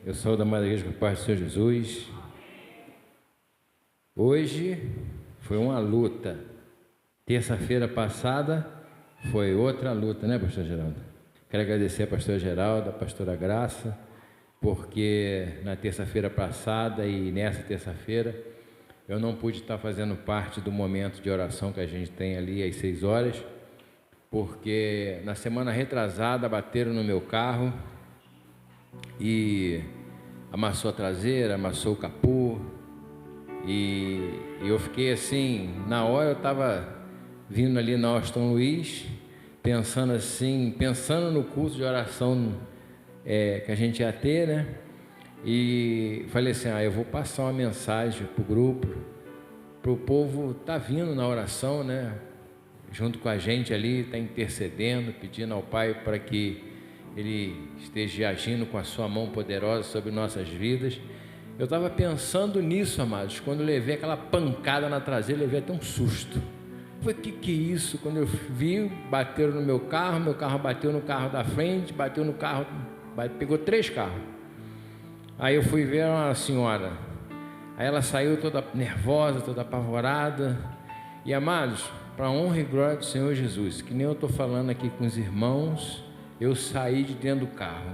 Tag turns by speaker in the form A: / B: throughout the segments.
A: Eu sou da Madre Igreja com o Pai do Senhor Jesus. Hoje foi uma luta. Terça-feira passada foi outra luta, né, pastor Geraldo? Quero agradecer a pastora Geraldo, a pastora Graça, porque na terça-feira passada e nessa terça-feira eu não pude estar fazendo parte do momento de oração que a gente tem ali às 6 horas, porque na semana retrasada bateram no meu carro e amassou a traseira, amassou o capô, e eu fiquei assim, na hora eu estava vindo ali na Austin Luiz, pensando no curso de oração que a gente ia ter, né? E falei assim, eu vou passar uma mensagem para o grupo, para o povo tá vindo na oração, né? Junto com a gente ali, está intercedendo, pedindo ao Pai para que Ele esteja agindo com a sua mão poderosa sobre nossas vidas. Eu estava pensando nisso, amados, quando eu levei aquela pancada na traseira, levei até um susto. Falei, que é isso? Quando eu vi, bateram no meu carro bateu no carro da frente, bateu no carro, pegou 3 carros. Aí eu fui ver uma senhora, aí ela saiu toda nervosa, toda apavorada. E amados, para a honra e glória do Senhor Jesus, que nem eu estou falando aqui com os irmãos, eu saí de dentro do carro,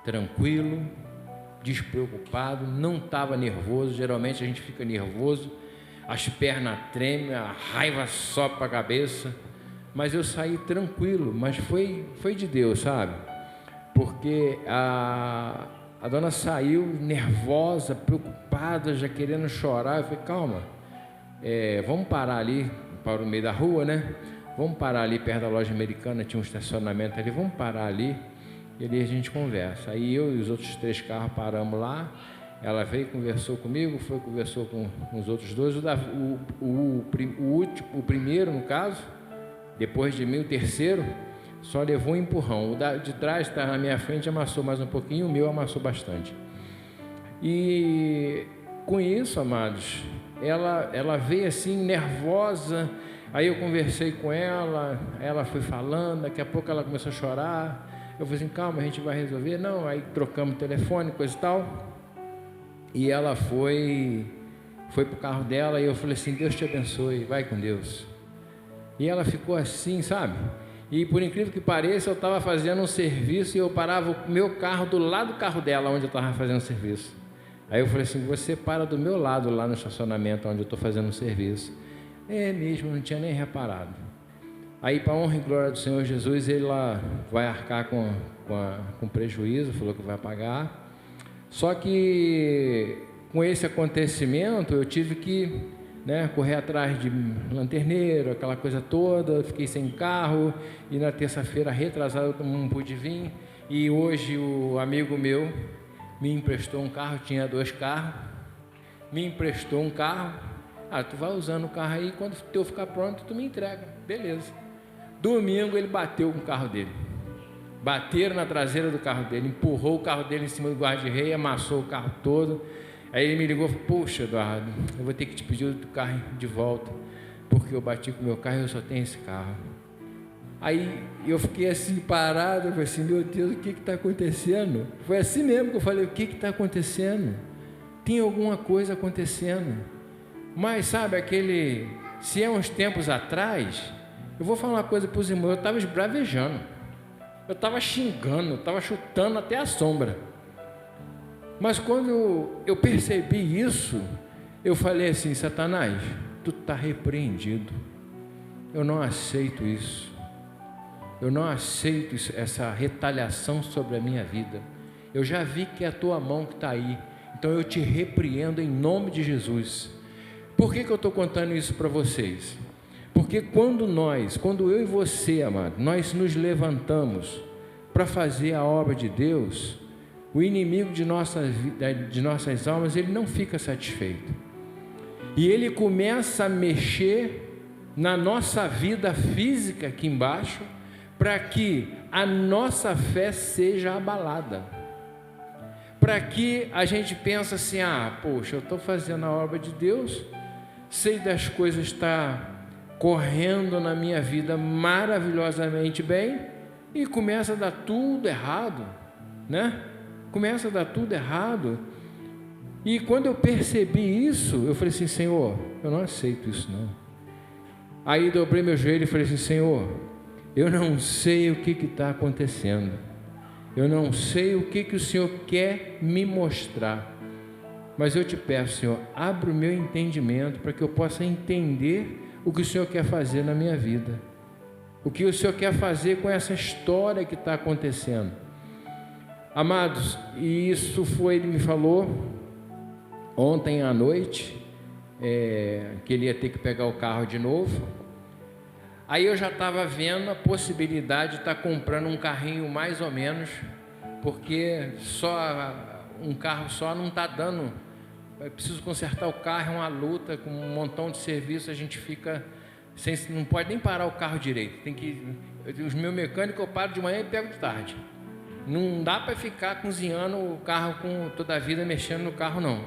A: tranquilo, despreocupado, não estava nervoso. Geralmente a gente fica nervoso, as pernas tremem, a raiva sobe para a cabeça, mas eu saí tranquilo, mas foi de Deus, sabe? Porque a dona saiu nervosa, preocupada, já querendo chorar. Eu falei, calma, vamos parar ali, para o meio da rua, né? Vamos parar ali perto da loja americana, tinha um estacionamento ali, vamos parar ali, e ali a gente conversa. Aí eu e os outros 3 carros paramos lá, ela veio, conversou comigo, conversou com os outros 2, o primeiro, no caso, depois de mim, o terceiro, só levou um empurrão. O de trás está na minha frente, amassou mais um pouquinho, o meu amassou bastante. E com isso, amados, ela veio assim, nervosa. Aí eu conversei com ela foi falando, daqui a pouco ela começou a chorar. Eu falei assim, calma, a gente vai resolver. Não, aí trocamos o telefone, coisa e tal. E ela foi para o carro dela, e eu falei assim, Deus te abençoe, vai com Deus. E ela ficou assim, sabe? E por incrível que pareça, eu estava fazendo um serviço e eu parava o meu carro do lado do carro dela, onde eu estava fazendo o serviço. Aí eu falei assim, você para do meu lado lá no estacionamento onde eu estou fazendo o serviço. É mesmo, não tinha nem reparado. Aí, para a honra e glória do Senhor Jesus, ele lá vai arcar com prejuízo, falou que vai pagar. Só que com esse acontecimento eu tive que correr atrás de lanterneiro, aquela coisa toda, fiquei sem carro, e na terça-feira retrasada eu não pude vir, e hoje o amigo meu me emprestou um carro, tinha 2 carros, me emprestou um carro. Tu vai usando o carro aí, quando o teu ficar pronto, tu me entrega, beleza. Domingo ele bateu com o carro dele, bateram na traseira do carro dele, empurrou o carro dele em cima do guarda-rei, amassou o carro todo. Aí ele me ligou e falou, poxa, Eduardo, eu vou ter que te pedir o carro de volta, porque eu bati com o meu carro e eu só tenho esse carro. Aí eu fiquei assim parado, eu falei assim, meu Deus, o que está acontecendo? Foi assim mesmo que eu falei, o que está acontecendo? Tem alguma coisa acontecendo. Mas sabe, se é uns tempos atrás, eu vou falar uma coisa para os irmãos, eu estava esbravejando, eu estava xingando, eu estava chutando até a sombra. Mas quando eu percebi isso, eu falei assim, Satanás, tu está repreendido, eu não aceito isso, eu não aceito essa retaliação sobre a minha vida, eu já vi que é a tua mão que está aí, então eu te repreendo em nome de Jesus. Por que eu estou contando isso para vocês? Porque quando eu e você, amado, nós nos levantamos para fazer a obra de Deus, o inimigo de nossas almas, ele não fica satisfeito. E ele começa a mexer na nossa vida física aqui embaixo, para que a nossa fé seja abalada. Para que a gente pense assim, poxa, eu estou fazendo a obra de Deus, sei das coisas estar correndo na minha vida maravilhosamente bem, e começa a dar tudo errado, né? começa a dar tudo errado. E quando eu percebi isso, eu falei assim: Senhor, eu não aceito isso não. Aí dobrei meu joelho e falei assim: Senhor, eu não sei o que está acontecendo, eu não sei o que o Senhor quer me mostrar, mas eu te peço, Senhor, abre o meu entendimento para que eu possa entender o que o Senhor quer fazer na minha vida, o que o Senhor quer fazer com essa história que está acontecendo. Amados, e isso foi, ele me falou ontem à noite, que ele ia ter que pegar o carro de novo. Aí eu já estava vendo a possibilidade de estar comprando um carrinho mais ou menos, porque só um carro só não está dando. Eu preciso consertar o carro, é uma luta, com um montão de serviço, a gente fica sem, não pode nem parar o carro direito. Os meus mecânicos eu paro de manhã e pego de tarde. Não dá para ficar cozinhando o carro toda a vida, mexendo no carro não.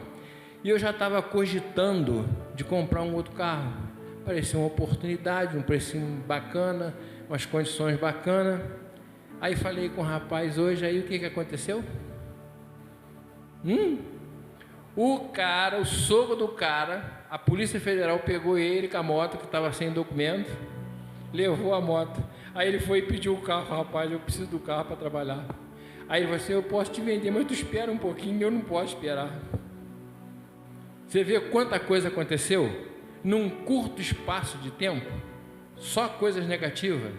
A: E eu já estava cogitando de comprar um outro carro. Parecia uma oportunidade, um precinho bacana, umas condições bacanas. Aí falei com o rapaz hoje, aí o que aconteceu? O sogro do cara, a Polícia Federal pegou ele com a moto, que estava sem documento, levou a moto. Aí ele foi e pediu o carro: rapaz, eu preciso do carro para trabalhar. Aí ele falou assim: eu posso te vender, mas tu espera um pouquinho. Eu não posso esperar. Você vê quanta coisa aconteceu num curto espaço de tempo, só coisas negativas.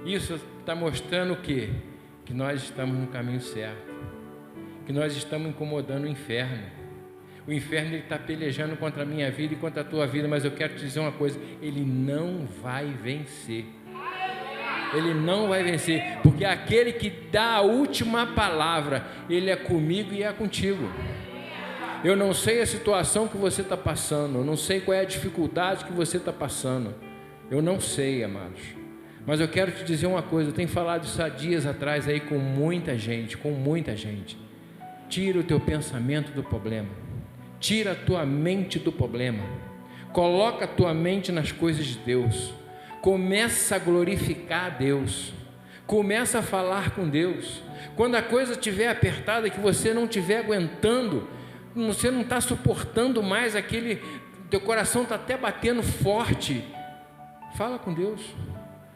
A: Isso está mostrando o quê? Que nós estamos no caminho certo, que nós estamos incomodando o inferno. O inferno está pelejando contra a minha vida e contra a tua vida, mas eu quero te dizer uma coisa: ele não vai vencer. Ele não vai vencer, porque aquele que dá a última palavra, ele é comigo e é contigo. Eu não sei a situação que você está passando, eu não sei qual é a dificuldade que você está passando, eu não sei, amados, mas eu quero te dizer uma coisa. Eu tenho falado isso há dias atrás aí com muita gente. Tira o teu pensamento do problema, tira a tua mente do problema, coloca a tua mente nas coisas de Deus, começa a glorificar a Deus, começa a falar com Deus. Quando a coisa estiver apertada, que você não estiver aguentando, você não está suportando mais teu coração está até batendo forte, fala com Deus: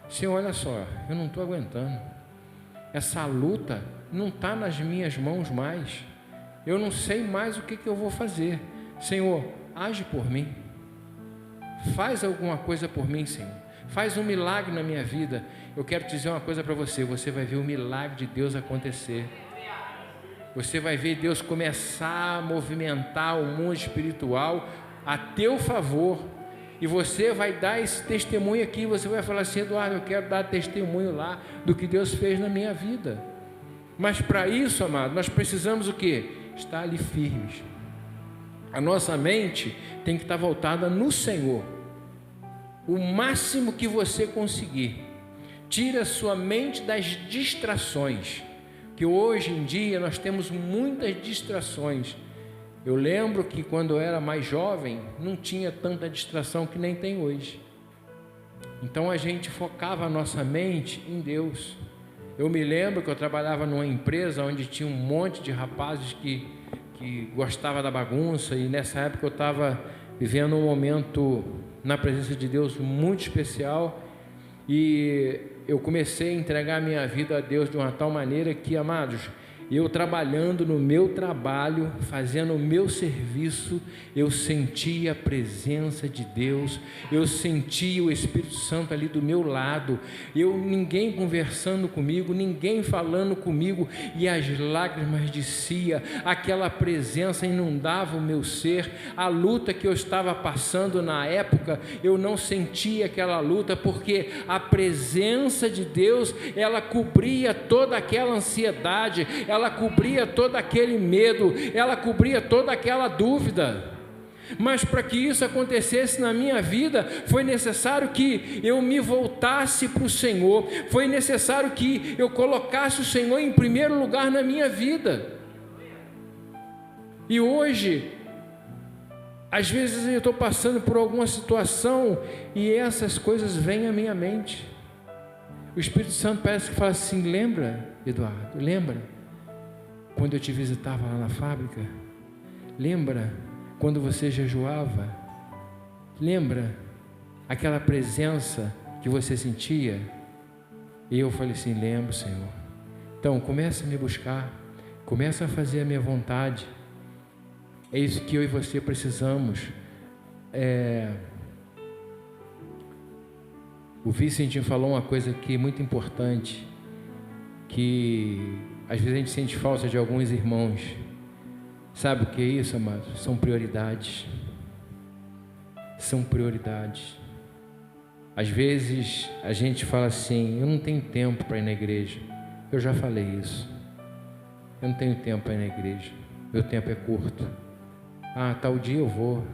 A: Senhor, olha só, eu não estou aguentando, essa luta não está nas minhas mãos mais, eu não sei mais o que eu vou fazer. Senhor, age por mim, faz alguma coisa por mim, Senhor, faz um milagre na minha vida. Eu quero te dizer uma coisa para você: você vai ver o milagre de Deus acontecer. Você vai ver Deus começar a movimentar o mundo espiritual a teu favor. E você vai dar esse testemunho aqui. Você vai falar assim: Eduardo, eu quero dar testemunho lá do que Deus fez na minha vida. Mas para isso, amado, nós precisamos o quê? Estar ali firmes. A nossa mente tem que estar voltada no Senhor. O máximo que você conseguir. Tira a sua mente das distrações, que hoje em dia nós temos muitas distrações. Eu lembro que quando eu era mais jovem, não tinha tanta distração que nem tem hoje. Então a gente focava a nossa mente em Deus. Eu me lembro que eu trabalhava numa empresa onde tinha um monte de rapazes que gostava da bagunça, e nessa época eu estava vivendo um momento na presença de Deus muito especial, e eu comecei a entregar a minha vida a Deus de uma tal maneira que, amados, eu trabalhando no meu trabalho, fazendo o meu serviço, eu sentia a presença de Deus, eu sentia o Espírito Santo ali do meu lado, ninguém conversando comigo, ninguém falando comigo, e as lágrimas desciam, aquela presença inundava o meu ser. A luta que eu estava passando na época, eu não sentia aquela luta, porque a presença de Deus, ela cobria toda aquela ansiedade, ela cobria todo aquele medo, ela cobria toda aquela dúvida. Mas para que isso acontecesse na minha vida, foi necessário que eu me voltasse para o Senhor, foi necessário que eu colocasse o Senhor em primeiro lugar na minha vida. E hoje, às vezes eu estou passando por alguma situação e essas coisas vêm à minha mente. O Espírito Santo parece que fala assim: lembra, Eduardo, lembra? quando eu te visitava lá na fábrica? Lembra quando você jejuava? Lembra aquela presença que você sentia? E eu falei assim: lembro, Senhor. Então começa a me buscar, começa a fazer a minha vontade. É isso que eu e você precisamos. O Vicentinho falou uma coisa aqui muito importante, que às vezes a gente sente falta de alguns irmãos. Sabe o que é isso, amados? São prioridades. São prioridades. Às vezes a gente fala assim: eu não tenho tempo para ir na igreja. Eu já falei isso. Eu não tenho tempo para ir na igreja. Meu tempo é curto. Tal dia eu vou.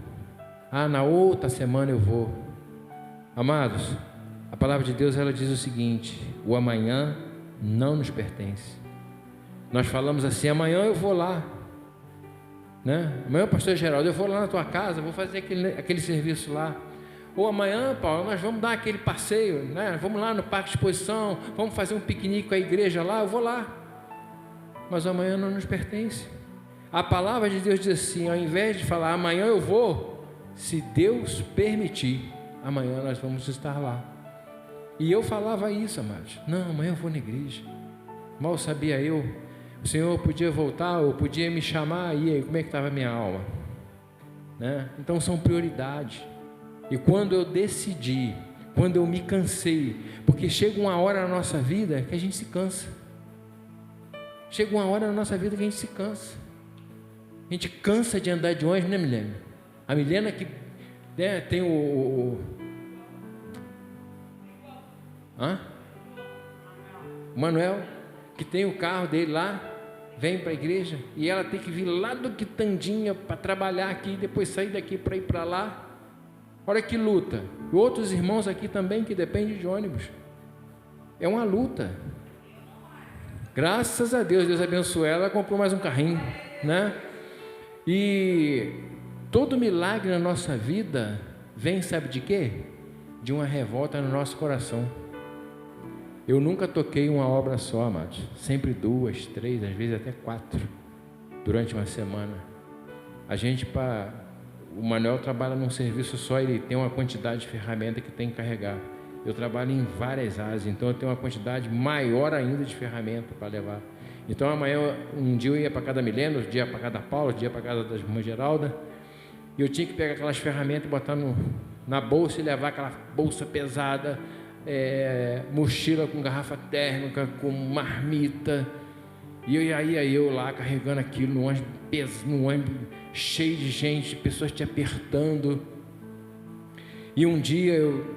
A: Na outra semana eu vou. Amados, a palavra de Deus, ela diz o seguinte: o amanhã não nos pertence. Nós falamos assim: amanhã eu vou lá, né? Amanhã, pastor Geraldo, eu vou lá na tua casa, vou fazer aquele serviço lá. Ou amanhã, Paulo, nós vamos dar aquele passeio, né? Vamos lá no parque de exposição, vamos fazer um piquenique com a igreja lá, eu vou lá. Mas amanhã não nos pertence. A palavra de Deus diz assim: ao invés de falar amanhã eu vou, se Deus permitir, amanhã nós vamos estar lá. E eu falava isso, amados: não, amanhã eu vou na igreja. Mal sabia eu, o Senhor podia voltar, ou podia me chamar, e aí, como é que estava a minha alma? Né? Então são prioridades. E quando eu decidi, quando eu me cansei, porque chega uma hora na nossa vida que a gente se cansa. Chega uma hora na nossa vida que a gente se cansa. A gente cansa de andar de ônibus, né, Milena? A Milena que, né, tem o Manuel, que tem o carro dele lá, vem para a igreja, e ela tem que vir lá do Quitandinha para trabalhar aqui, depois sair daqui para ir para lá. Olha que luta. E outros irmãos aqui também que dependem de ônibus. É uma luta. Graças a Deus, Deus abençoou ela, comprou mais um carrinho, né? E todo milagre na nossa vida vem, sabe de quê? De uma revolta no nosso coração. Eu nunca toquei uma obra só, amados. Sempre 2, 3, às vezes até 4 durante uma semana. O Manuel trabalha num serviço só, ele tem uma quantidade de ferramentas que tem que carregar. Eu trabalho em várias áreas, então eu tenho uma quantidade maior ainda de ferramentas para levar. Então amanhã, um dia eu ia para casa da Milena, outro dia para casa da Paula, outro dia para casa da irmã Geralda, e eu tinha que pegar aquelas ferramentas e botar na bolsa e levar aquela bolsa pesada, mochila com garrafa térmica, com marmita, e eu lá carregando aquilo no ônibus cheio de gente, pessoas te apertando. E um dia eu,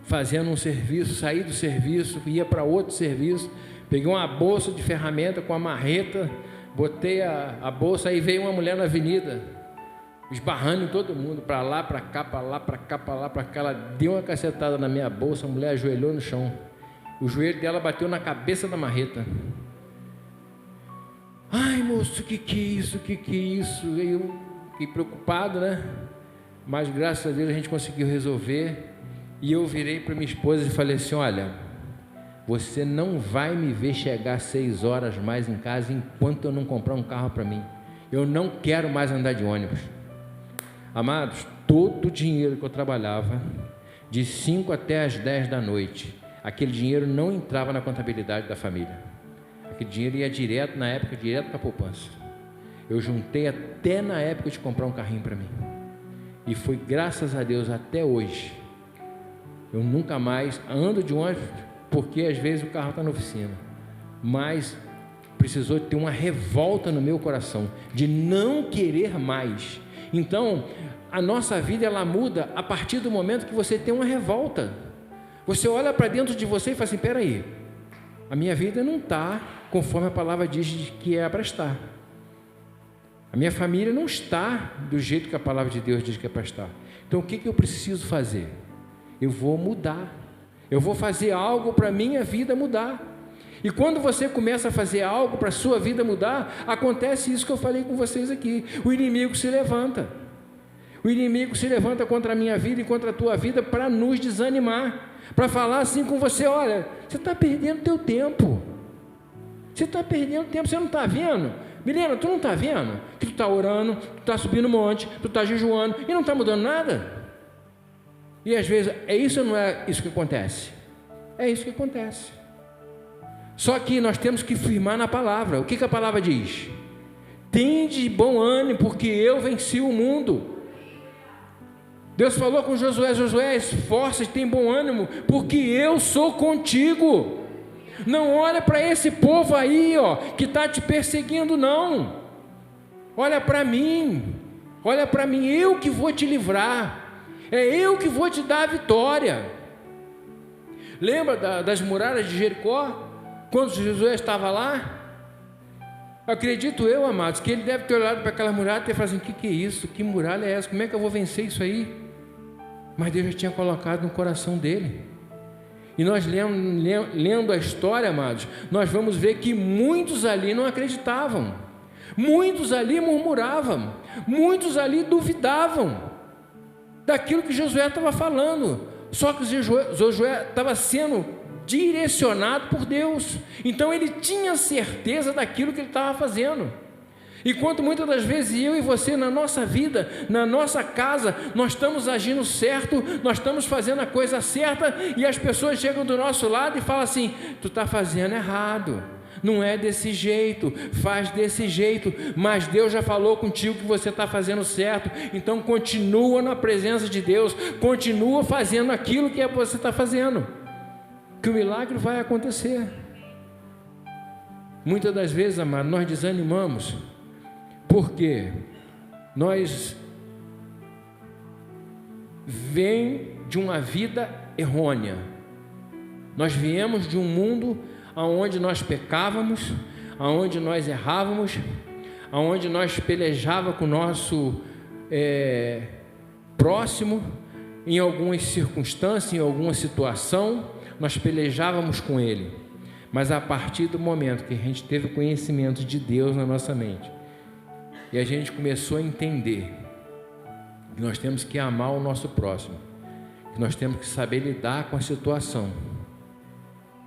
A: fazendo um serviço, saí do serviço, ia para outro serviço, peguei uma bolsa de ferramenta com a marreta, botei a bolsa, aí veio uma mulher na avenida, esbarrando em todo mundo, para lá, para cá, para lá, para cá, para lá, para cá. Ela deu uma cacetada na minha bolsa, a mulher ajoelhou no chão, o joelho dela bateu na cabeça da marreta. Ai, moço, que é isso, que é isso? Eu fiquei preocupado, né? Mas graças a Deus a gente conseguiu resolver. E eu virei para minha esposa e falei assim: olha, você não vai me ver chegar 6 horas mais em casa enquanto eu não comprar um carro para mim. Eu não quero mais andar de ônibus. Amados, todo o dinheiro que eu trabalhava, de 5 até as 10 da noite, aquele dinheiro não entrava na contabilidade da família. Aquele dinheiro ia direto para a poupança. Eu juntei até na época de comprar um carrinho para mim. E foi graças a Deus até hoje. Eu nunca mais ando de ônibus, porque às vezes o carro está na oficina. Mas precisou ter uma revolta no meu coração, de não querer mais. Então, a nossa vida, ela muda a partir do momento que você tem uma revolta. Você olha para dentro de você e fala assim: espera aí, a minha vida não está conforme a palavra diz que é para estar. A minha família não está do jeito que a palavra de Deus diz que é para estar. Então o que eu preciso fazer? Eu vou mudar. Eu vou fazer algo para a minha vida mudar. E quando você começa a fazer algo para a sua vida mudar, acontece isso que eu falei com vocês aqui. O inimigo se levanta. O inimigo se levanta contra a minha vida e contra a tua vida para nos desanimar, para falar assim com você: olha, você está perdendo teu tempo. Você está perdendo tempo, você não está vendo? Milena, tu não está vendo que tu está orando, tu está subindo um monte, tu está jejuando e não está mudando nada? E às vezes, é isso ou não é isso que acontece? É isso que acontece. Só que nós temos que firmar na palavra. O que a palavra diz? Tende bom ânimo, porque eu venci o mundo. Deus falou com Josué: Josué, esforça-te, tem bom ânimo, porque eu sou contigo. Não olha para esse povo aí, que está te perseguindo, não. Olha para mim, eu que vou te livrar, é eu que vou te dar a vitória. Lembra das muralhas de Jericó? Quando Josué estava lá, acredito eu, amados, que ele deve ter olhado para aquela muralha e ter falado assim: o que é isso? Que muralha é essa? Como é que eu vou vencer isso aí? Mas Deus já tinha colocado no coração dele. E nós lendo a história, amados, nós vamos ver que muitos ali não acreditavam, muitos ali murmuravam, muitos ali duvidavam daquilo que Josué estava falando. Só que Josué estava sendo direcionado por Deus, então ele tinha certeza daquilo que ele estava fazendo. E quanto muitas das vezes eu e você, na nossa vida, na nossa casa, nós estamos agindo certo, nós estamos fazendo a coisa certa, e as pessoas chegam do nosso lado e falam assim: tu está fazendo errado, não é desse jeito, faz desse jeito, mas Deus já falou contigo que você está fazendo certo, então continua na presença de Deus, continua fazendo aquilo que você está fazendo, que o milagre vai acontecer. Muitas das vezes, amado, nós desanimamos, porque nós vem de uma vida errônea. Nós viemos de um mundo onde nós pecávamos, onde nós errávamos, onde nós pelejávamos com o nosso próximo, em algumas circunstâncias, em alguma situação, nós pelejávamos com ele. Mas a partir do momento que a gente teve conhecimento de Deus na nossa mente, e a gente começou a entender que nós temos que amar o nosso próximo, que nós temos que saber lidar com a situação,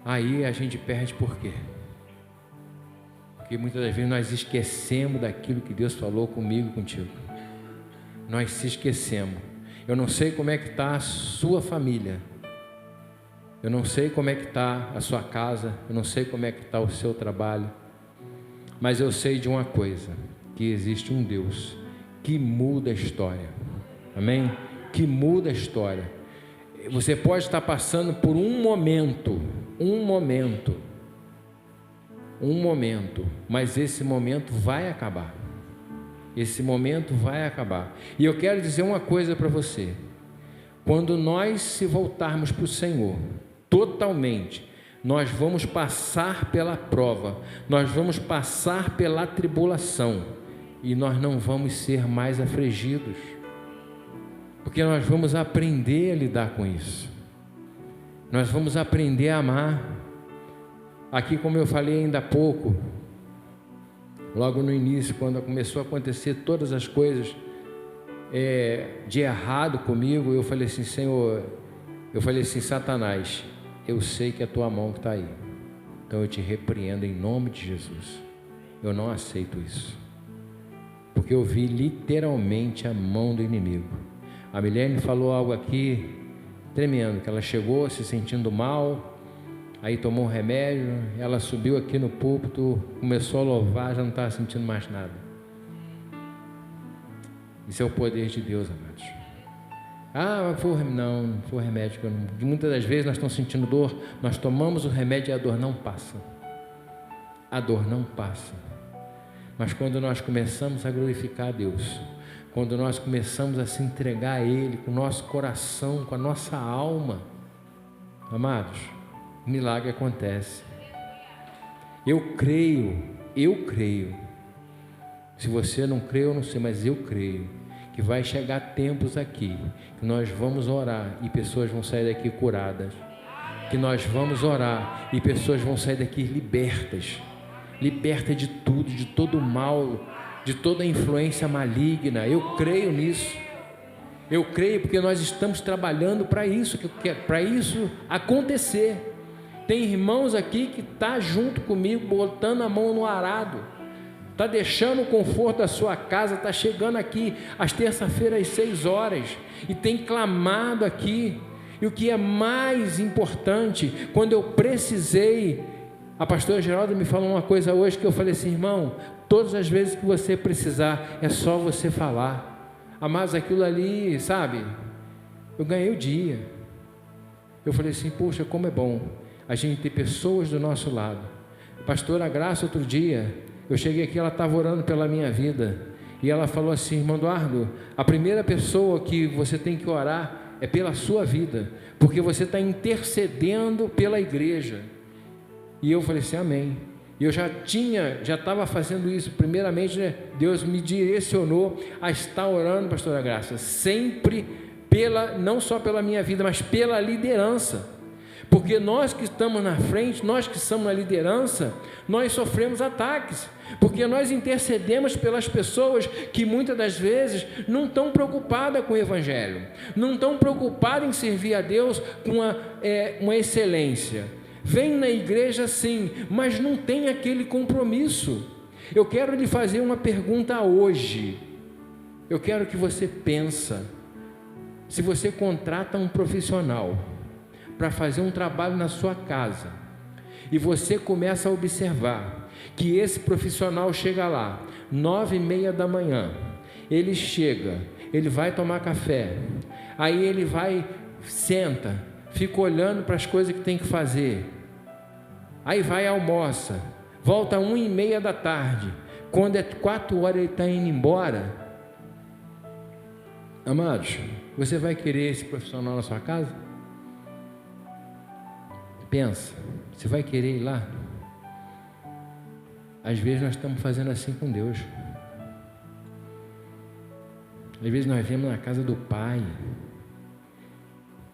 A: aí a gente perde. Por quê? Porque muitas das vezes nós esquecemos daquilo que Deus falou comigo e contigo. Nós se esquecemos. Eu não sei como é que está a sua família, eu não sei como é que está a sua casa, eu não sei como é que está o seu trabalho, mas eu sei de uma coisa: que existe um Deus que muda a história, amém? Que muda a história. Você pode estar passando por um momento, mas esse momento vai acabar, e eu quero dizer uma coisa para você: quando nós se voltarmos para o Senhor totalmente, nós vamos passar pela prova, nós vamos passar pela tribulação, e nós não vamos ser mais afligidos, porque nós vamos aprender a lidar com isso, nós vamos aprender a amar. Aqui, como eu falei ainda há pouco, logo no início, quando começou a acontecer todas as coisas de errado comigo, eu falei assim: Senhor, Satanás, eu sei que é a tua mão que está aí, então eu te repreendo em nome de Jesus. Eu não aceito isso, porque eu vi literalmente a mão do inimigo. A Milene falou algo aqui tremendo, que ela chegou se sentindo mal, aí tomou um remédio, ela subiu aqui no púlpito, começou a louvar, já não estava sentindo mais nada. Isso é o poder de Deus, amados. Não foi o remédio. Muitas das vezes nós estamos sentindo dor, nós tomamos o remédio e a dor não passa. Mas quando nós começamos a glorificar a Deus, quando nós começamos a se entregar a Ele com o nosso coração, com a nossa alma, amados, o milagre acontece. Eu creio. Se você não crê, eu não sei, mas eu creio que vai chegar tempos aqui que nós vamos orar e pessoas vão sair daqui curadas, que nós vamos orar e pessoas vão sair daqui libertas de tudo, de todo o mal, de toda a influência maligna. Eu creio nisso. Eu creio porque nós estamos trabalhando para isso acontecer. Tem irmãos aqui que estão junto comigo, botando a mão no arado, está deixando o conforto da sua casa, está chegando aqui às terça-feiras às 6 horas e tem clamado aqui. E o que é mais importante, quando eu precisei, a pastora Geralda me falou uma coisa hoje que eu falei assim: irmão, todas as vezes que você precisar, é só você falar. Mas aquilo ali, sabe, eu ganhei o dia. Eu falei assim: poxa, como é bom a gente ter pessoas do nosso lado. A pastora Graça, outro dia, eu cheguei aqui, ela estava orando pela minha vida, e ela falou assim: irmão Eduardo, a primeira pessoa que você tem que orar é pela sua vida, porque você está intercedendo pela igreja. E eu falei assim: amém. E eu já estava fazendo isso. Primeiramente, né, Deus me direcionou a estar orando, pastora Graça, sempre não só pela minha vida, mas pela liderança. Porque nós que estamos na frente, nós que estamos na liderança, nós sofremos ataques, porque nós intercedemos pelas pessoas que muitas das vezes não estão preocupadas com o Evangelho, não estão preocupadas em servir a Deus com uma excelência. Vem na igreja sim, mas não tem aquele compromisso. Eu quero lhe fazer uma pergunta hoje. Eu quero que você pense, se você contrata um profissional para fazer um trabalho na sua casa, e você começa a observar que esse profissional chega lá 9h30 da manhã, ele chega, ele vai tomar café, aí ele vai, senta, fica olhando para as coisas que tem que fazer, aí vai, almoça, volta 1h30 da tarde, quando é 4 horas ele está indo embora. Amados, você vai querer esse profissional na sua casa? Pensa, você vai querer ir lá? Às vezes nós estamos fazendo assim com Deus. Às vezes nós viemos na casa do Pai,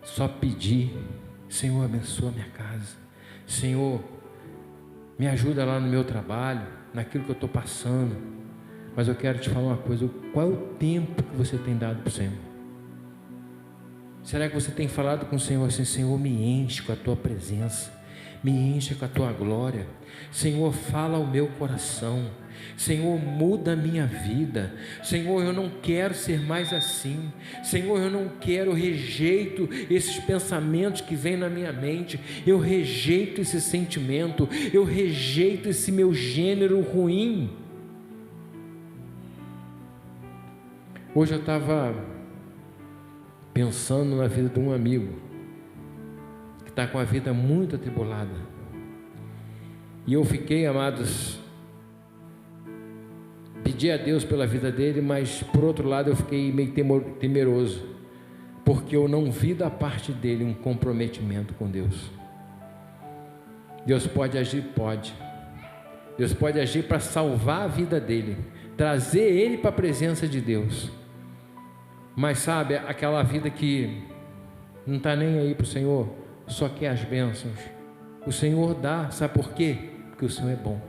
A: só pedir: Senhor, abençoa a minha casa, Senhor, me ajuda lá no meu trabalho, naquilo que eu estou passando. Mas eu quero te falar uma coisa: qual é o tempo que você tem dado para o Senhor? Será que você tem falado com o Senhor assim: Senhor, me enche com a tua presença, me enche com a tua glória, Senhor, fala ao meu coração, Senhor, muda a minha vida, Senhor, eu não quero ser mais assim, Senhor, eu não quero, eu rejeito esses pensamentos que vêm na minha mente, eu rejeito esse sentimento, eu rejeito esse meu gênero ruim. Hoje eu estava pensando na vida de um amigo que está com a vida muito atribulada, e eu fiquei, amados, pedi a Deus pela vida dele, mas por outro lado eu fiquei meio temeroso, porque eu não vi da parte dele um comprometimento com Deus. Deus pode agir? Pode. Deus pode agir para salvar a vida dele, trazer ele para a presença de Deus. Mas sabe, aquela vida que não está nem aí para o Senhor, só quer as bênçãos. O Senhor dá, sabe por quê? Porque o Senhor é bom.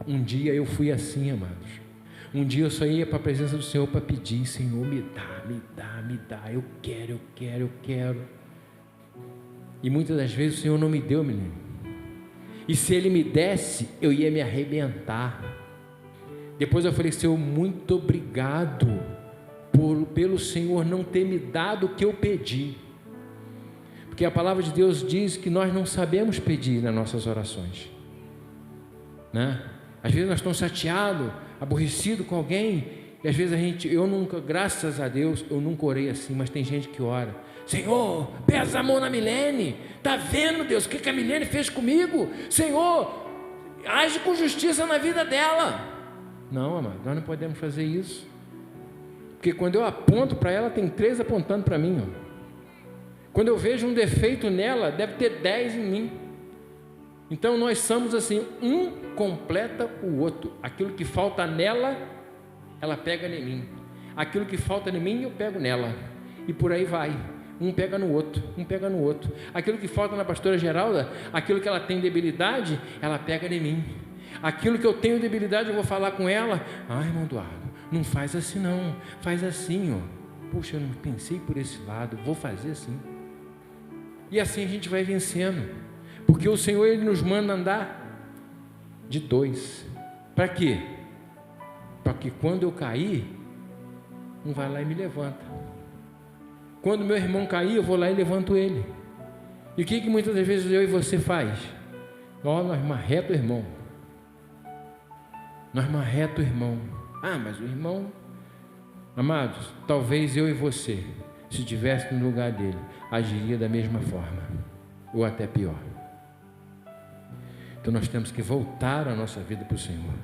A: Um dia eu fui assim, amados. Um dia eu só ia para a presença do Senhor para pedir: Senhor, me dá, eu quero. E muitas das vezes o Senhor não me deu, menino. E se Ele me desse, eu ia me arrebentar. Depois eu falei: Senhor, muito obrigado pelo Senhor não ter me dado o que eu pedi, porque a palavra de Deus diz que nós não sabemos pedir nas nossas orações, né? Às vezes nós estamos chateados, aborrecidos com alguém, e às vezes eu nunca, graças a Deus, eu nunca orei assim, mas tem gente que ora: Senhor, pesa a mão na Milene, está vendo, Deus, o que a Milene fez comigo? Senhor, age com justiça na vida dela. Não, amado, nós não podemos fazer isso, porque quando eu aponto para ela, tem 3 apontando para mim, ó. Quando eu vejo um defeito nela, deve ter 10 em mim. Então nós somos assim, um completa o outro. Aquilo que falta nela, ela pega em mim. Aquilo que falta em mim, eu pego nela. E por aí vai. Um pega no outro, um pega no outro. Aquilo que falta na pastora Geralda, aquilo que ela tem debilidade, ela pega em mim. Aquilo que eu tenho debilidade, eu vou falar com ela: ai, irmão Eduardo, não faz assim não, faz assim, ó. Puxa, eu não pensei por esse lado, vou fazer assim. E assim a gente vai vencendo, Porque o Senhor, Ele nos manda andar de dois. Para quê? Para que quando eu cair, um vai lá e me levanta. Quando meu irmão cair, eu vou lá e levanto ele. E o que muitas das vezes eu e você faz? Nós marreta o irmão. Nós marreta o irmão. Ah, mas o irmão... Amados, talvez eu e você, se estivesse no lugar dele, agiria da mesma forma, ou até pior. Então nós temos que voltar a nossa vida para o Senhor.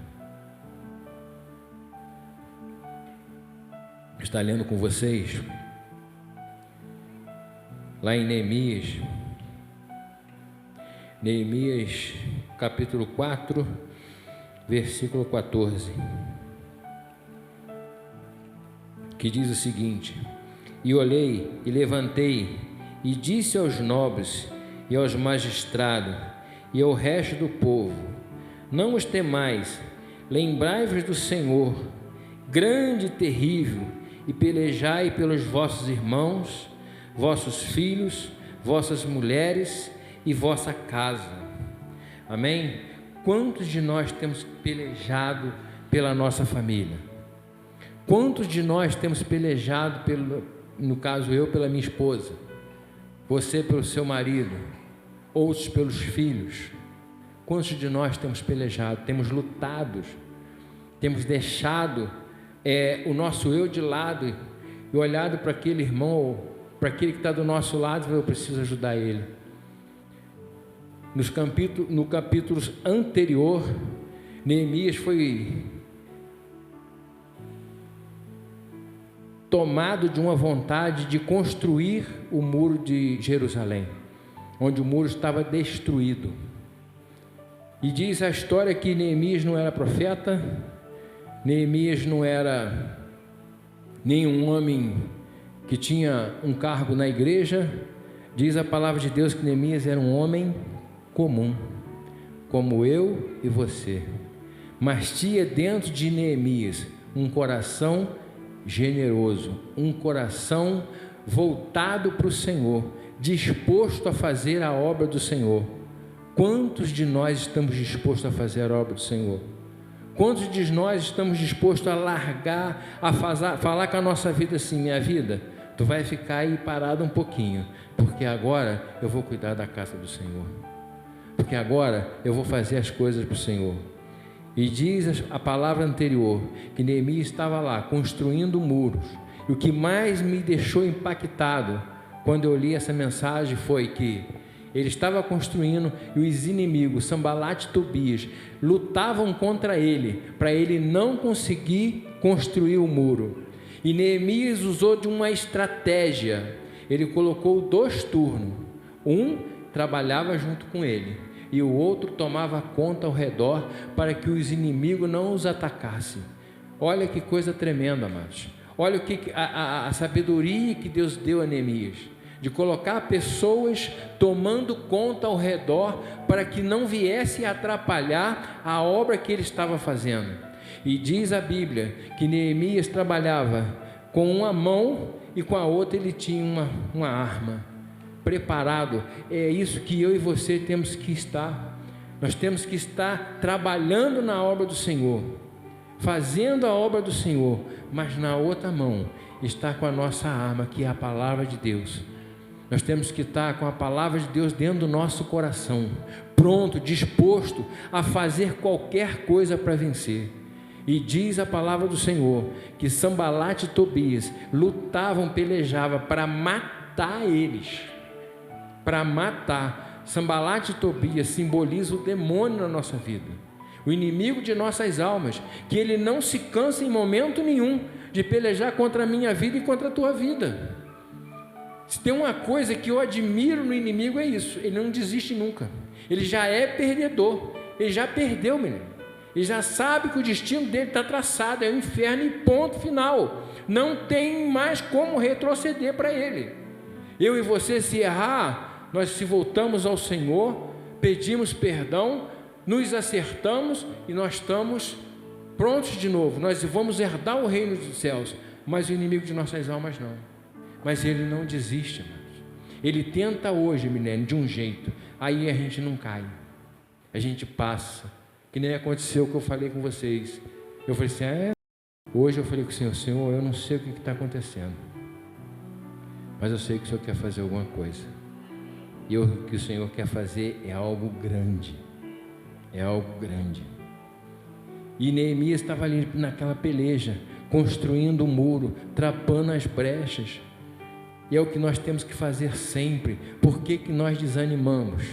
A: Está lendo com vocês lá em Neemias capítulo 4, versículo 14, que diz o seguinte: e olhei e levantei e disse aos nobres e aos magistrados e ao resto do povo: não os temais, lembrai-vos do Senhor, grande e terrível, e pelejai pelos vossos irmãos, vossos filhos, vossas mulheres e vossa casa. Amém? Quantos de nós temos pelejado pela nossa família? Quantos de nós temos pelejado, no caso eu, pela minha esposa, você pelo seu marido, outros pelos filhos? Quantos de nós temos pelejado, temos lutado, temos deixado o nosso eu de lado e olhado para aquele irmão, para aquele que está do nosso lado, eu preciso ajudar ele. No capítulo anterior, Neemias foi tomado de uma vontade de construir o muro de Jerusalém, onde o muro estava destruído. E diz a história que Neemias não era profeta, Neemias não era nenhum homem que tinha um cargo na igreja. Diz a palavra de Deus que Neemias era um homem comum, como eu e você, mas tinha dentro de Neemias um coração generoso, um coração voltado para o Senhor, disposto a fazer a obra do Senhor. Quantos de nós estamos dispostos a fazer a obra do Senhor? Quantos de nós estamos dispostos a largar, a falar com a nossa vida assim: minha vida, tu vai ficar aí parado um pouquinho, porque agora eu vou cuidar da casa do Senhor, porque agora eu vou fazer as coisas para o Senhor. E diz a palavra anterior que Neemias estava lá construindo muros, e o que mais me deixou impactado quando eu li essa mensagem foi que ele estava construindo e os inimigos, Sambalate e Tobias, lutavam contra ele, para ele não conseguir construir o muro. E Neemias usou de uma estratégia. Ele colocou 2 turnos, um trabalhava junto com ele e o outro tomava conta ao redor para que os inimigos não os atacassem. Olha que coisa tremenda, amados. Olha o que a sabedoria que Deus deu a Neemias, de colocar pessoas tomando conta ao redor para que não viesse atrapalhar a obra que ele estava fazendo. E diz a Bíblia que Neemias trabalhava com uma mão e com a outra ele tinha uma arma, preparado. É isso que eu e você temos que estar. Nós temos que estar trabalhando na obra do Senhor, fazendo a obra do Senhor, mas na outra mão está com a nossa arma, que é a palavra de Deus. Nós temos que estar com a palavra de Deus dentro do nosso coração, pronto, disposto a fazer qualquer coisa para vencer. E diz a palavra do Senhor que Sambalate e Tobias lutavam, pelejavam para matar eles, para matar. Sambalate e Tobias simboliza o demônio na nossa vida, o inimigo de nossas almas, que ele não se cansa em momento nenhum de pelejar contra a minha vida e contra a tua vida. Se tem uma coisa que eu admiro no inimigo é isso: ele não desiste nunca. Ele já é perdedor, ele já perdeu, menino. Ele já sabe que o destino dele está traçado, é o inferno e ponto final. Não tem mais como retroceder para ele. Eu e você, se errar, nós se voltamos ao Senhor, pedimos perdão, nos acertamos e nós estamos prontos de novo. Nós vamos herdar o reino dos céus, mas o inimigo de nossas almas não. Mas ele não desiste, amados. Ele tenta hoje, menino, de um jeito, aí a gente não cai, a gente passa, que nem aconteceu o que eu falei com vocês. Eu falei assim, hoje eu falei com o Senhor, Senhor, eu não sei o que está acontecendo, mas eu sei que o Senhor quer fazer alguma coisa, e o que o Senhor quer fazer é algo grande, é algo grande. E Neemias estava ali naquela peleja, construindo um muro, trapando as brechas, e é o que nós temos que fazer sempre. Por que nós desanimamos?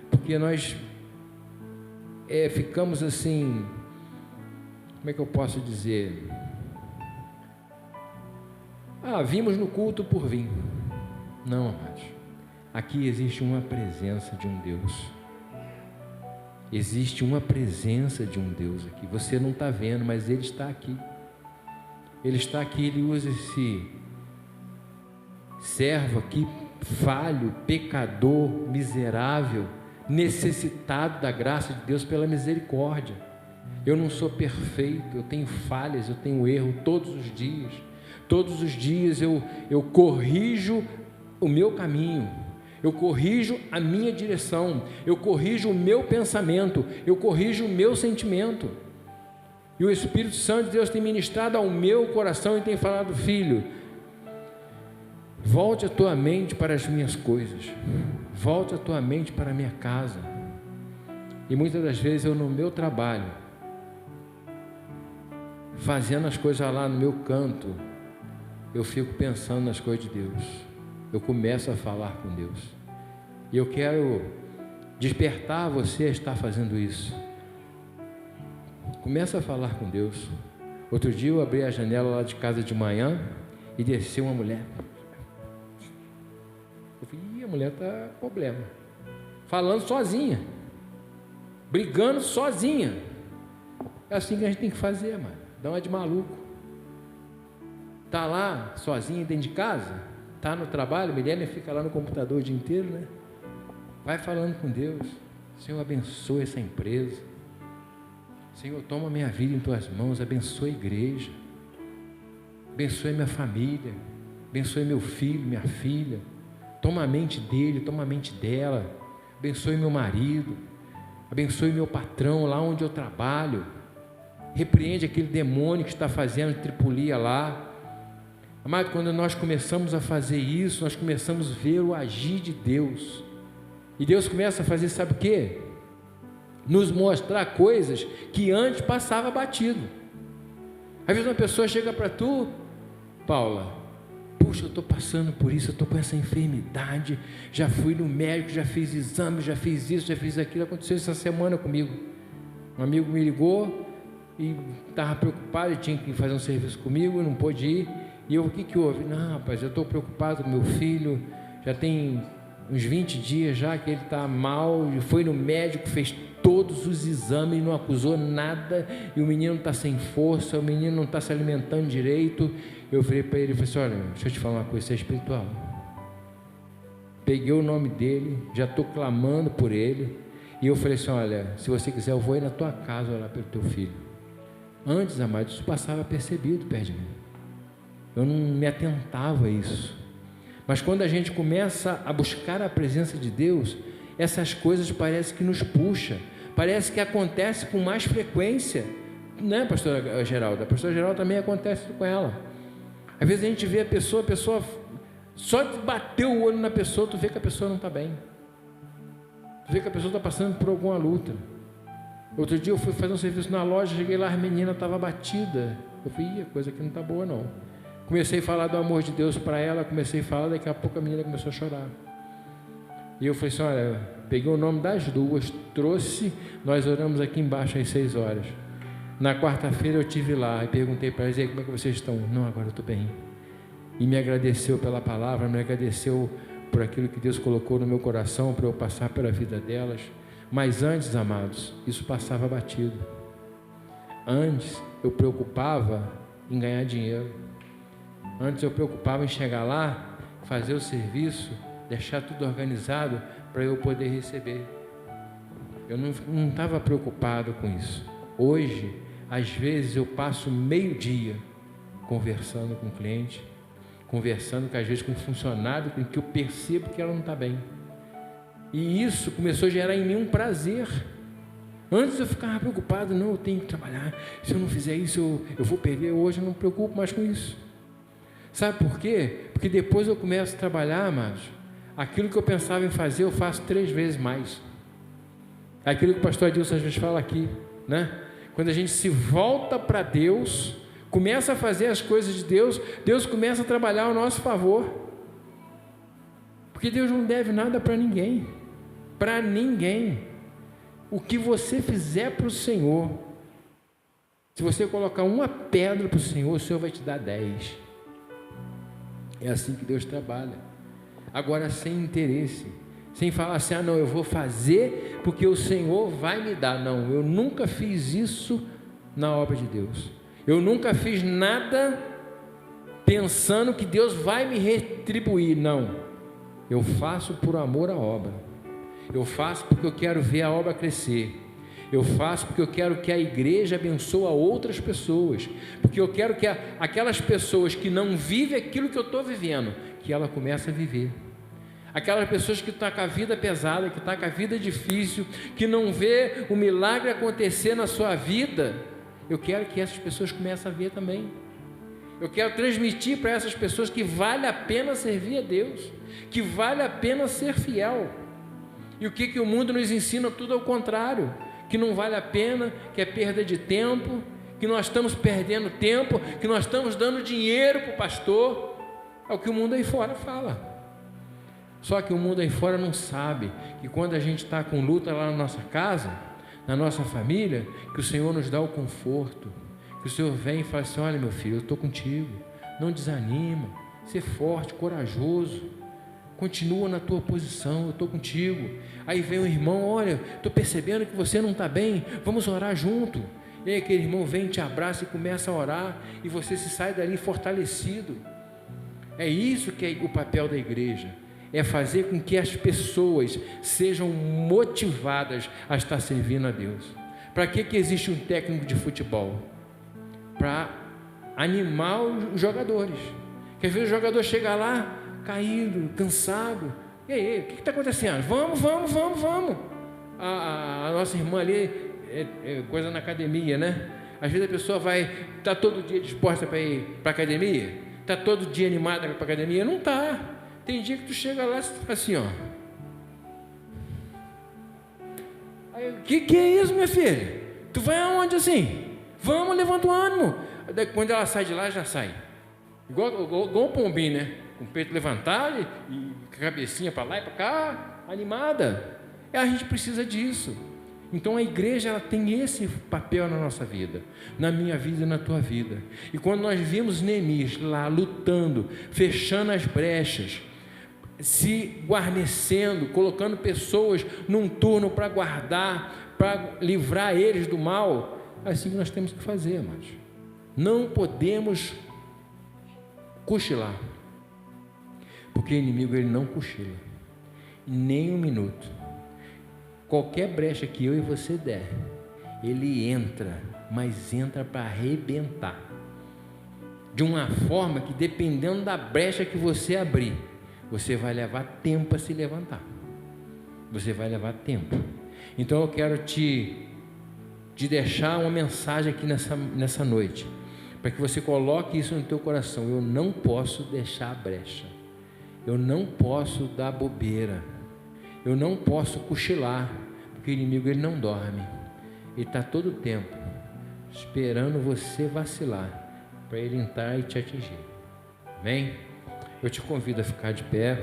A: Porque nós ficamos assim, como é que eu posso dizer? Vimos no culto por vir. Não, amados, aqui existe uma presença de um Deus, existe uma presença de um Deus aqui, você não está vendo, mas Ele está aqui, Ele está aqui, Ele usa esse servo aqui, falho, pecador, miserável, necessitado da graça de Deus pela misericórdia. Eu não sou perfeito, eu tenho falhas, eu tenho erro todos os dias. Todos os dias eu corrijo o meu caminho, eu corrijo a minha direção, eu corrijo o meu pensamento, eu corrijo o meu sentimento. E o Espírito Santo de Deus tem ministrado ao meu coração e tem falado, filho, volte a tua mente para as minhas coisas, volte a tua mente para a minha casa. E muitas das vezes eu no meu trabalho, fazendo as coisas lá no meu canto, eu fico pensando nas coisas de Deus, eu começo a falar com Deus, e eu quero despertar você a estar fazendo isso. Começa a falar com Deus. Outro dia eu abri a janela lá de casa de manhã e desceu uma mulher. Eu falei, a mulher está com problema, falando sozinha, brigando sozinha. É assim que a gente tem que fazer, mano. Dá uma de maluco. Está lá sozinha dentro de casa, está no trabalho, Milena fica lá no computador o dia inteiro, né? Vai falando com Deus. Senhor, abençoa essa empresa. Senhor, toma minha vida em tuas mãos, abençoa a igreja, abençoa minha família, abençoa meu filho, minha filha, toma a mente dele, toma a mente dela, abençoe meu marido, abençoe meu patrão lá onde eu trabalho, repreende aquele demônio que está fazendo tripulia lá. Amado, quando nós começamos a fazer isso, nós começamos a ver o agir de Deus, e Deus começa a fazer, sabe o quê? Nos mostrar coisas que antes passava batido. Às vezes uma pessoa chega para tu, Paula, puxa, eu estou passando por isso, eu estou com essa enfermidade, já fui no médico, já fiz exame, já fiz isso, já fiz aquilo, aconteceu essa semana comigo. Um amigo me ligou e estava preocupado, tinha que fazer um serviço comigo, não pôde ir, e eu, o que houve? Não, rapaz, eu estou preocupado com meu filho, já tem uns 20 dias já que ele está mal, foi no médico, fez todos os exames, não acusou nada, e o menino está sem força, o menino não está se alimentando direito. Eu falei para ele, falei assim, olha, deixa eu te falar uma coisa, isso é espiritual. Peguei o nome dele, já estou clamando por ele, e eu falei assim, olha, se você quiser eu vou ir na tua casa orar pelo teu filho. Antes, amado, isso passava percebido perto de mim, eu não me atentava a isso, mas quando a gente começa a buscar a presença de Deus, essas coisas parece que nos puxa, parece que acontece com mais frequência, né, pastora Geralda? A pastora Geralda também acontece com ela. Às vezes a gente vê a pessoa só de bater o olho na pessoa, tu vê que a pessoa não está bem, tu vê que a pessoa está passando por alguma luta. Outro dia eu fui fazer um serviço na loja, cheguei lá, a menina estava batida, eu falei, a coisa aqui não está boa não. Comecei a falar do amor de Deus para ela, comecei a falar, daqui a pouco a menina começou a chorar. E eu falei assim, olha, peguei o nome das duas, trouxe, nós oramos aqui embaixo às 6 horas. Na quarta-feira eu estive lá e perguntei para eles, como é que vocês estão? Não, agora eu estou bem. E me agradeceu pela palavra, me agradeceu por aquilo que Deus colocou no meu coração para eu passar pela vida delas. Mas antes, amados, isso passava batido. Antes eu preocupava em ganhar dinheiro. Antes eu preocupava em chegar lá, fazer o serviço, deixar tudo organizado para eu poder receber. Eu não estava preocupado com isso. Hoje, às vezes eu passo meio dia conversando com o cliente, conversando às vezes com um funcionário, com que eu percebo que ela não está bem. E isso começou a gerar em mim um prazer. Antes eu ficava preocupado, não, eu tenho que trabalhar, se eu não fizer isso, eu vou perder. Hoje eu não me preocupo mais com isso. Sabe por quê? Porque depois eu começo a trabalhar, amados, aquilo que eu pensava em fazer, eu faço 3 vezes mais. Aquilo que o pastor Adilson às vezes fala aqui, né? Quando a gente se volta para Deus, começa a fazer as coisas de Deus, Deus começa a trabalhar ao nosso favor. Porque Deus não deve nada para ninguém. Para ninguém. O que você fizer para o Senhor, se você colocar uma pedra para o Senhor vai te dar 10. É assim que Deus trabalha. Agora sem interesse, sem falar assim, não, eu vou fazer porque o Senhor vai me dar. Não, eu nunca fiz isso na obra de Deus. Eu nunca fiz nada pensando que Deus vai me retribuir. Não, eu faço por amor à obra. Eu faço porque eu quero ver a obra crescer. Eu faço porque eu quero que a igreja abençoe outras pessoas. Porque eu quero que aquelas pessoas que não vivem aquilo que eu estou vivendo, que ela comece a viver. Aquelas pessoas que estão com a vida pesada, que estão com a vida difícil, que não vê o milagre acontecer na sua vida, eu quero que essas pessoas comecem a ver também. Eu quero transmitir para essas pessoas que vale a pena servir a Deus, que vale a pena ser fiel. E o que o mundo nos ensina? Tudo ao contrário, que não vale a pena, que é perda de tempo, que nós estamos perdendo tempo, que nós estamos dando dinheiro para o pastor. É o que o mundo aí fora fala. Só que o mundo aí fora não sabe que quando a gente está com luta lá na nossa casa, na nossa família, que o Senhor nos dá o conforto, que o Senhor vem e fala assim, olha meu filho, eu estou contigo, não desanima, ser forte, corajoso, continua na tua posição, eu estou contigo. Aí vem um irmão, olha, estou percebendo que você não está bem, vamos orar junto. E aí aquele irmão vem, te abraça e começa a orar, e você se sai dali fortalecido. É isso que é o papel da igreja, é fazer com que as pessoas sejam motivadas a estar servindo a Deus. Para que existe um técnico de futebol? Para animar os jogadores. Que às vezes o jogador chega lá caído, cansado, e aí, o que está acontecendo? Vamos. A nossa irmã ali é coisa na academia, né? Às vezes a pessoa está todo dia disposta para ir para a academia, está todo dia animada para a academia, não está. Tem dia que tu chega lá assim, ó. Aí, o que é isso, minha filha? Tu vai aonde assim? Vamos, levanta o ânimo. Daí, quando ela sai de lá, já sai. Igual um pombinho, né? Com o peito levantado e a cabecinha para lá e para cá, animada. A gente precisa disso. Então a igreja ela tem esse papel na nossa vida, na minha vida e na tua vida. E quando nós vimos Neemias lá lutando, fechando as brechas, se guarnecendo, colocando pessoas num turno para guardar, para livrar eles do mal, é assim que nós temos que fazer, amados. Não podemos cochilar, porque o inimigo ele não cochila, nem um minuto. Qualquer brecha que eu e você der, ele entra, mas entra para arrebentar, de uma forma que dependendo da brecha que você abrir, você vai levar tempo a se levantar, você vai levar tempo. Então eu quero te deixar uma mensagem aqui nessa noite, para que você coloque isso no teu coração. Eu não posso deixar a brecha, eu não posso dar bobeira, eu não posso cochilar, porque o inimigo ele não dorme, ele está todo o tempo esperando você vacilar, para ele entrar e te atingir. Amém? Eu te convido a ficar de pé.